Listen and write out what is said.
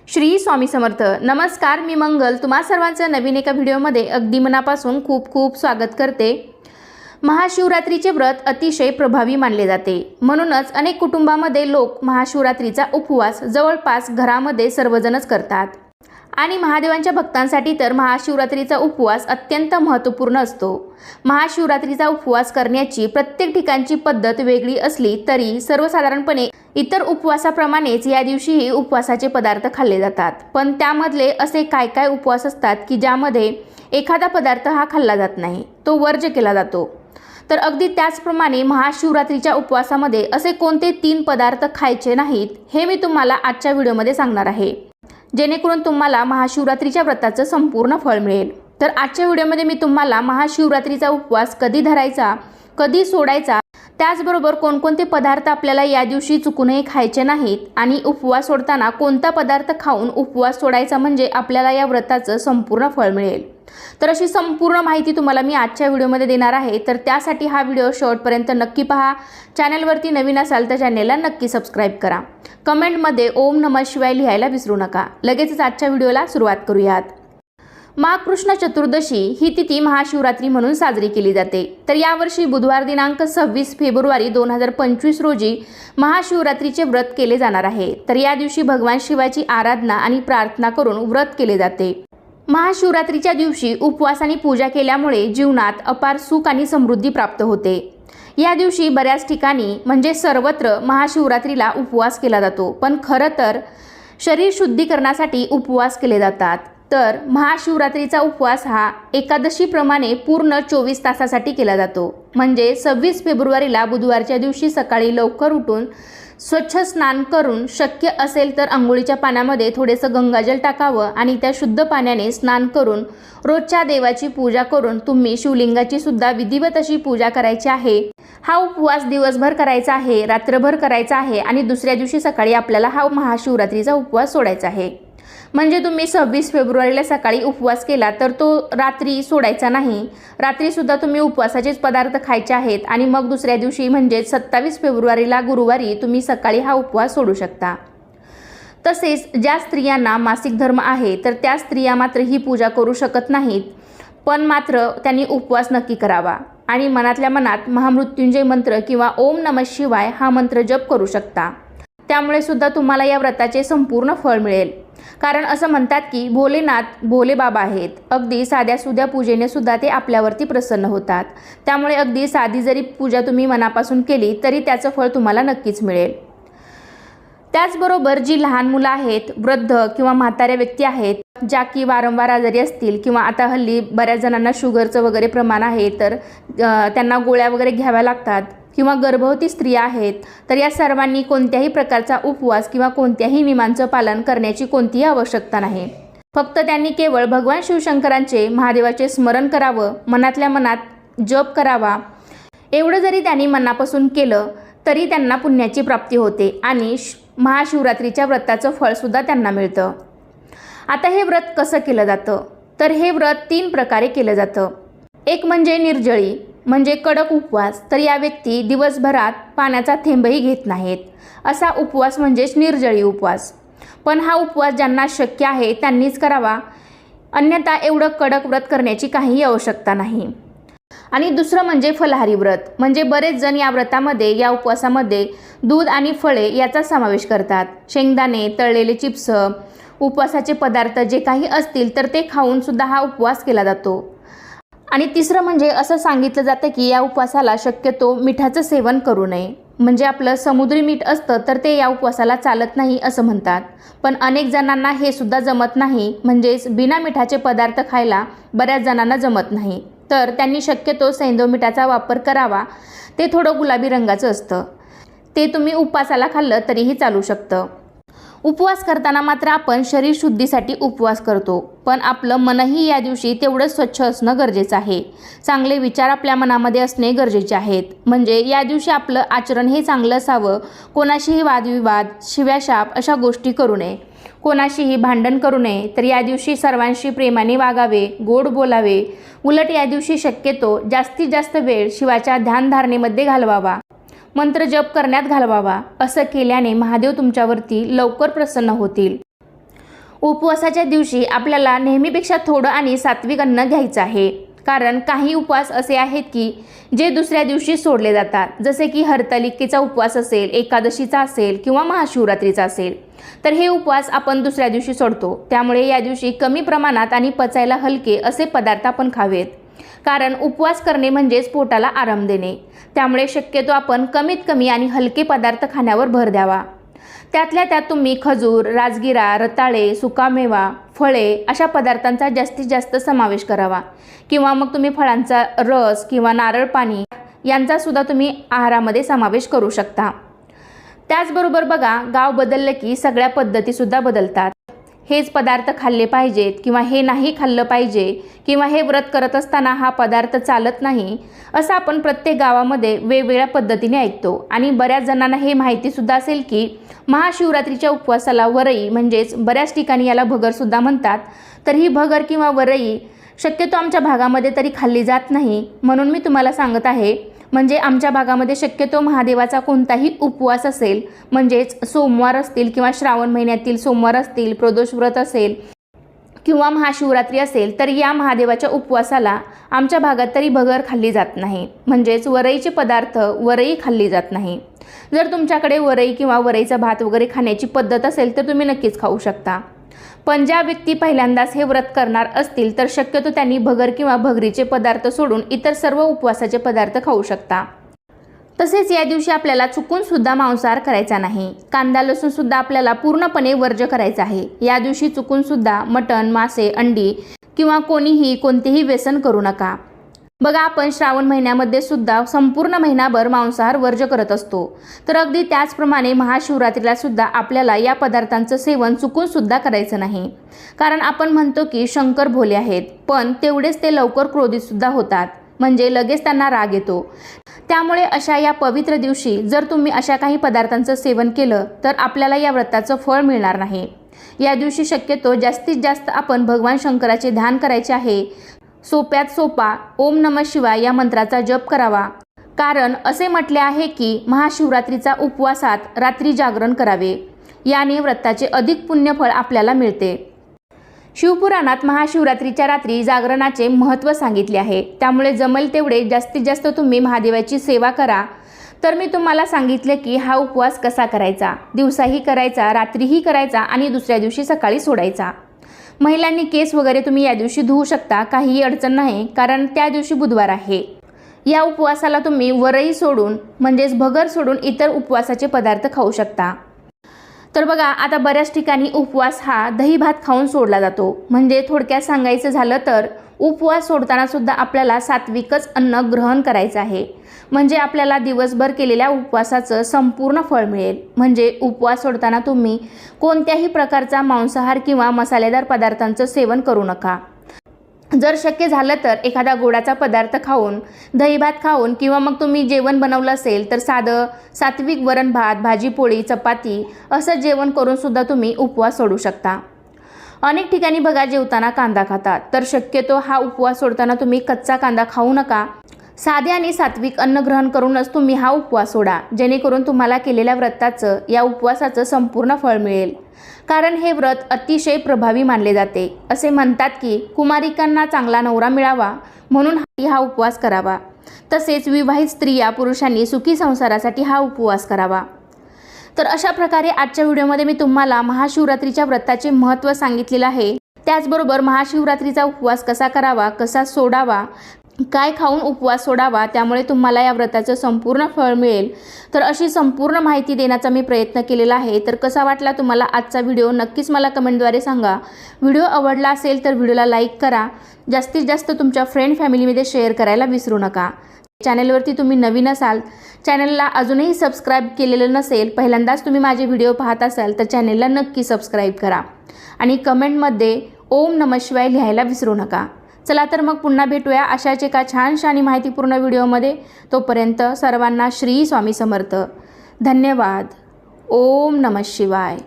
श्री स्वामी समर्थ. नमस्कार, मी मंगल तुम्हा सर्वांचं नवीन एका व्हिडिओमध्ये अगदी मनापासून खूप खूप स्वागत करते. महाशिवरात्रीचे व्रत अतिशय प्रभावी मानले जाते. म्हणूनच अनेक कुटुंबामध्ये लोक महाशिवरात्रीचा उपवास जवळपास घरामध्ये सर्वजणच करतात. आणि महादेवांच्या भक्तांसाठी तर महाशिवरात्रीचा उपवास अत्यंत महत्त्वपूर्ण असतो. महाशिवरात्रीचा उपवास करण्याची प्रत्येक ठिकाणची पद्धत वेगळी असली तरी सर्वसाधारणपणे इतर उपवासाप्रमाणेच या दिवशीही उपवासाचे पदार्थ खाल्ले जातात. पण त्यामधले असे काय काय उपवास असतात की ज्यामध्ये एखादा पदार्थ हा खाल्ला जात नाही, तो वर्ज्य केला जातो. तर अगदी त्याचप्रमाणे महाशिवरात्रीच्या उपवासामध्ये असे कोणते 3 पदार्थ खायचे नाहीत हे मी तुम्हाला आजच्या व्हिडिओमध्ये सांगणार आहे, जेणेकरून तुम्हाला महाशिवरात्रीच्या व्रताचं संपूर्ण फळ मिळेल. तर आजच्या व्हिडिओमध्ये मी तुम्हाला महाशिवरात्रीचा उपवास कधी धरायचा, कधी सोडायचा, त्याचबरोबर कोणकोणते पदार्थ आपल्याला या दिवशी चुकूनही खायचे नाहीत आणि उपवास सोडताना कोणता पदार्थ खाऊन उपवास सोडायचा म्हणजे आपल्याला या व्रताचं संपूर्ण फळ मिळेल. तर अशी संपूर्ण माहिती तुम्हाला मी आजच्या व्हिडिओमध्ये देणार आहे. तर त्यासाठी हा व्हिडिओ शेवटपर्यंत नक्की पहा. चॅनलवरती नवीन असाल तर चॅनलला नक्की सबस्क्राईब करा. कमेंटमध्ये ओम नमः शिवाय लिहायला विसरू नका. लगेचच आजच्या व्हिडिओला सुरुवात करूयात. माघ कृष्ण चतुर्दशी ही तिथी महाशिवरात्री म्हणून साजरी केली जाते. तर यावर्षी बुधवार दिनांक 26 फेब्रुवारी 2025 रोजी महाशिवरात्रीचे व्रत केले जाणार आहे. तर या दिवशी भगवान शिवाची आराधना आणि प्रार्थना करून व्रत केले जाते. महाशिवरात्रीच्या दिवशी उपवास आणि पूजा केल्यामुळे जीवनात अपार सुख आणि समृद्धी प्राप्त होते. या दिवशी बऱ्याच ठिकाणी म्हणजे सर्वत्र महाशिवरात्रीला उपवास केला जातो, पण खरं तर शरीर शुद्धीकरणासाठी उपवास केले जातात. तर महाशिवरात्रीचा उपवास हा एकादशीप्रमाणे पूर्ण 24 तासासाठी केला जातो. म्हणजे 26 फेब्रुवारीला बुधवारच्या दिवशी सकाळी लवकर उठून स्वच्छ स्नान करून शक्य असेल तर अंघोळीच्या पाण्यामध्ये थोडेसं गंगाजल टाकावं आणि त्या शुद्ध पाण्याने स्नान करून रोजच्या देवाची पूजा करून तुम्ही शिवलिंगाची सुद्धा विधिवत अशी पूजा करायची आहे. हा उपवास दिवसभर करायचा आहे, रात्रभर करायचा आहे आणि दुसऱ्या दिवशी सकाळी आपल्याला हा महाशिवरात्रीचा उपवास सोडायचा आहे. म्हणजे तुम्ही 26 फेब्रुवारीला सकाळी उपवास केला तर तो रात्री सोडायचा नाही. रात्रीसुद्धा तुम्ही उपवासाचेच पदार्थ खायचे आहेत आणि मग दुसऱ्या दिवशी म्हणजे 27 फेब्रुवारीला गुरुवारी तुम्ही सकाळी हा उपवास सोडू शकता. तसेच ज्या स्त्रियांना मासिक धर्म आहे तर त्या स्त्रिया मात्र ही पूजा करू शकत नाहीत, पण मात्र त्यांनी उपवास नक्की करावा आणि मनातल्या मनात महामृत्युंजय मंत्र किंवा ओम नमः शिवाय हा मंत्र जप करू शकता. त्यामुळे सुद्धा तुम्हाला या व्रताचे संपूर्ण फळ मिळेल. कारण असं म्हणतात की भोलेनाथ भोले बाबा आहेत. अगदी साध्या सुध्या पूजेने सुद्धा ते आपल्यावरती प्रसन्न होतात. त्यामुळे अगदी साधी जरी पूजा तुम्ही मनापासून केली तरी त्याचं फळ तुम्हाला नक्कीच मिळेल. त्याचबरोबर जी लहान मुलं आहेत, वृद्ध किंवा म्हाताऱ्या व्यक्ती आहेत ज्या की वारंवार आजारी असतील किंवा आता हल्ली बऱ्याच जणांना शुगरचं वगैरे प्रमाण आहे तर त्यांना गोळ्या वगैरे घ्याव्या लागतात किंवा गर्भवती स्त्रिया आहेत, तर या सर्वांनी कोणत्याही प्रकारचा उपवास किंवा कोणत्याही नियमांचं पालन करण्याची कोणतीही आवश्यकता नाही. फक्त त्यांनी केवळ भगवान शिवशंकरांचे महादेवाचे स्मरण करावं, मनातल्या मनात जप करावा. एवढं जरी त्यांनी मनापासून केलं तरी त्यांना पुण्याची प्राप्ती होते आणि महाशिवरात्रीच्या व्रताचं फळसुद्धा त्यांना मिळतं. आता हे व्रत कसं केलं जातं, तर हे व्रत 3 प्रकारे केलं जातं. एक म्हणजे निर्जळी म्हणजे कडक उपवास. तर या व्यक्ती दिवसभरात पाण्याचा थेंबही घेत नाहीत, असा उपवास म्हणजेच निर्जळी उपवास. पण हा उपवास ज्यांना शक्य आहे त्यांनीच करावा, अन्यथा एवढं कडक व्रत करण्याची काहीही आवश्यकता नाही. आणि दुसरं म्हणजे फलाहारी व्रत. म्हणजे बरेच जण या व्रतामध्ये या उपवासामध्ये दूध आणि फळे याचा समावेश करतात. शेंगदाणे, तळलेले चिप्स, उपवासाचे पदार्थ जे काही असतील तर ते खाऊन सुद्धा हा उपवास केला जातो. आणि तिसरं म्हणजे असं सांगितलं जातं की या उपवासाला शक्यतो मिठाचं सेवन करू नये. म्हणजे आपलं समुद्री मीठ असतं तर ते या उपवासाला चालत नाही असं म्हणतात. पण अनेक जणांना हे सुद्धा जमत नाही, म्हणजेच बिना मिठाचे पदार्थ खायला बऱ्याच जणांना जमत नाही. तर त्यांनी शक्यतो सैंधव मिठाचा वापर करावा. ते थोडं गुलाबी रंगाचं असतं, ते तुम्ही उपवासाला खाल्लं तरीही चालू शकतं. उपवास करताना मात्र आपण शरीर शुद्धीसाठी उपवास करतो, पण आपलं मनही या दिवशी तेवढंच स्वच्छ असणं गरजेचं आहे. चांगले विचार आपल्या मनामध्ये असणे गरजेचे आहेत. म्हणजे या दिवशी आपलं आचरण हे चांगलं असावं. कोणाशीही वादविवाद, शिव्याशाप अशा गोष्टी करू नये, कोणाशीही भांडण करू नये. तर या दिवशी सर्वांशी प्रेमाने वागावे, गोड बोलावे. उलट या दिवशी शक्यतो जास्तीत जास्त वेळ शिवाच्या ध्यानधारणेमध्ये घालवावा. मंत्र जप करण्यात घालवावा. असं केल्याने महादेव तुमच्यावरती लवकर प्रसन्न होतील. उपवासाच्या दिवशी आपल्याला नेहमीपेक्षा थोडं आणि सात्विक अन्न घ्यायचं आहे, कारण काही उपवास असे आहेत की जे दुसऱ्या दिवशी सोडले जातात, जसे की हरतालिकेचा उपवास असेल, एकादशीचा असेल किंवा महाशिवरात्रीचा असेल, तर हे उपवास आपण दुसऱ्या दिवशी सोडतो। त्यामुळे या दिवशी कमी प्रमाणात आणि पचायला हलके असे पदार्थ आपण खावेत, कारण उपवास करणे म्हणजेच पोटाला आराम देणे। त्यामुळे शक्यतो आपण कमीत कमी आणि हलके पदार्थ खाण्यावर भर द्यावा। त्यातल्या त्यात तुम्ही खजूर, राजगिरा, रताळे, सुकामेवा, फळे अशा पदार्थांचा जास्तीत जास्त समावेश करावा, किंवा मग तुम्ही फळांचा रस किंवा नारळ पाणी यांचा सुद्धा तुम्ही आहारामध्ये समावेश करू शकता। त्याचबरोबर बघा, गाव बदललं की सगळ्या पद्धतीसुद्धा बदलतात। हेच पदार्थ खाल्ले पाहिजेत किंवा हे नाही खाल्लं पाहिजे, किंवा हे व्रत करत असताना हा पदार्थ चालत नाही, असं आपण प्रत्येक गावामध्ये वेगवेगळ्या पद्धतीने ऐकतो। आणि बऱ्याच जणांना हे माहितीसुद्धा असेल की महाशिवरात्रीच्या उपवासाला वरई म्हणजेच बऱ्याच ठिकाणी याला भगरसुद्धा म्हणतात, तर ही भगर किंवा वरई शक्यतो आमच्या भागामध्ये तरी खाल्ली जात नाही, म्हणून मी तुम्हाला सांगत आहे। म्हणजे आमच्या भागामध्ये शक्यतो महादेवाचा कोणताही उपवास असेल, म्हणजेच सोमवार असतील किंवा श्रावण महिन्यातील सोमवार असतील, प्रदोष व्रत असेल किंवा महाशिवरात्री असेल, तर या महादेवाच्या उपवासाला आमच्या भागात तरी भगर खाल्ली जात नाही, म्हणजेच वरईचे पदार्थ, वरई खाल्ली जात नाही। जर तुमच्याकडे वरई किंवा वरईचा भात वगैरे खाण्याची पद्धत असेल तर तुम्ही नक्कीच खाऊ शकता। पण ज्या व्यक्ती पहिल्यांदाच हे व्रत करणार असतील तर शक्यतो त्यांनी भगर किंवा भगरीचे पदार्थ सोडून इतर सर्व उपवासाचे पदार्थ खाऊ शकता। तसेच या दिवशी आपल्याला चुकून सुद्धा मांसाहार करायचा नाही। कांदा लसूण सुद्धा आपल्याला पूर्णपणे वर्ज्य करायचा आहे। या दिवशी चुकून सुद्धा मटण, मासे, अंडी किंवा कोणतेही व्यसन करू नका। बघा, आपण श्रावण महिन्यामध्ये सुद्धा संपूर्ण महिनाभर मांसाहार वर्ज्य करत असतो, तर अगदी त्याचप्रमाणे महाशिवरात्रीला सुद्धा आपल्याला या पदार्थांचं सेवन चुकून सुद्धा करायचं नाही। कारण आपण म्हणतो की शंकर भोले आहेत, पण तेवढेच ते लवकर क्रोधित सुद्धा होतात, म्हणजे लगेच त्यांना राग येतो। त्यामुळे अशा या पवित्र दिवशी जर तुम्ही अशा काही पदार्थांचं सेवन केलं तर आपल्याला या व्रताचं फळ मिळणार नाही। या दिवशी शक्यतो जास्तीत जास्त आपण भगवान शंकराचे ध्यान करायचे आहे। सोप्यात सोपा ओम नमः शिवाय या मंत्राचा जप करावा, कारण असे म्हटले आहे की महाशिवरात्रीचा उपवासात रात्री जागरण करावे, याने व्रताचे अधिक पुण्यफळ आपल्याला मिळते। शिवपुराणात महाशिवरात्रीच्या रात्री जागरणाचे महत्त्व सांगितले आहे, त्यामुळे जमेल तेवढे जास्तीत जास्त तुम्ही महादेवाची सेवा करा। तर मी तुम्हाला सांगितले की हा उपवास कसा करायचा, दिवसाही करायचा, रात्रीही करायचा आणि दुसऱ्या दिवशी सकाळी सोडायचा। महिलांनी केस वगैरे तुम्ही या दिवशी धुवू शकता, काहीही अडचण नाही, कारण त्या दिवशी बुधवार आहे। या उपवासाला तुम्ही वरई सोडून म्हणजेच भगर सोडून इतर उपवासाचे पदार्थ खाऊ शकता। तर बघा, आता बऱ्याच ठिकाणी उपवास हा दही भात खाऊन सोडला जातो। म्हणजे थोडक्यात सांगायचं झालं तर उपवास सोडताना सुद्धा आपल्याला सात्विकच अन्न ग्रहण करायचं आहे, म्हणजे आपल्याला दिवसभर केलेल्या उपवासाचं संपूर्ण फळ मिळेल। म्हणजे उपवास सोडताना तुम्ही कोणत्याही प्रकारचा मांसाहार किंवा मसालेदार पदार्थांचं सेवन करू नका। जर शक्य झालं तर एखादा गोडाचा पदार्थ खाऊन, दही भात खाऊन, किंवा मग तुम्ही जेवण बनवलं असेल तर साधं सात्विक वरण भात, भाजी पोळी, चपाती असं जेवण करून सुद्धा तुम्ही उपवास सोडू शकता। अनेक ठिकाणी बघा, जेवताना कांदा खातात, तर शक्यतो हा उपवास सोडताना तुम्ही कच्चा कांदा खाऊ नका। साधे आणि सात्विक अन्न ग्रहण करूनच तुम्ही हा उपवास सोडा, जेणेकरून तुम्हाला केलेल्या व्रताचं, या उपवासाचं संपूर्ण फळ मिळेल। कारण हे व्रत अतिशय प्रभावी मानले जाते। असे म्हणतात की कुमारिकांना चांगला नवरा मिळावा म्हणून हा उपवास करावा। तसेच विवाहित स्त्रिया, पुरुषांनी सुखी संसारासाठी हा उपवास करावा। तर अशा प्रकारे आजच्या व्हिडिओमध्ये मी तुम्हाला महाशिवरात्रीच्या व्रताचे महत्त्व सांगितलेलं आहे। त्याचबरोबर महाशिवरात्रीचा उपवास कसा करावा, कसा सोडावा, काय खाऊन उपवास सोडावा, त्यामुळे तुम्हाला या व्रताचं संपूर्ण फळ मिळेल। तर अशी संपूर्ण माहिती देण्याचा मी प्रयत्न केलेला आहे। तर कसा वाटला तुम्हाला आजचा व्हिडिओ नक्कीच मला कमेंटद्वारे सांगा। व्हिडिओ आवडला असेल तर व्हिडिओला लाईक करा, जास्तीत जास्त तुमच्या फ्रेंड फॅमिलीमध्ये शेअर करायला विसरू नका। चॅनलवरती तुम्ही नवीन असाल, चॅनलला अजूनही सबस्क्राईब केलेलं नसेल, पहिल्यांदाच तुम्ही माझे व्हिडिओ पाहत असाल तर चॅनलला नक्की सबस्क्राईब करा आणि कमेंटमध्ये ओम नमः शिवाय लिहायला विसरू नका। चला तर मग पुन्हा भेटूया अशाच एका छानशा आणि माहितीपूर्ण व्हिडिओमध्ये। तोपर्यंत सर्वांना श्री स्वामी समर्थ। धन्यवाद। ओम नमः शिवाय।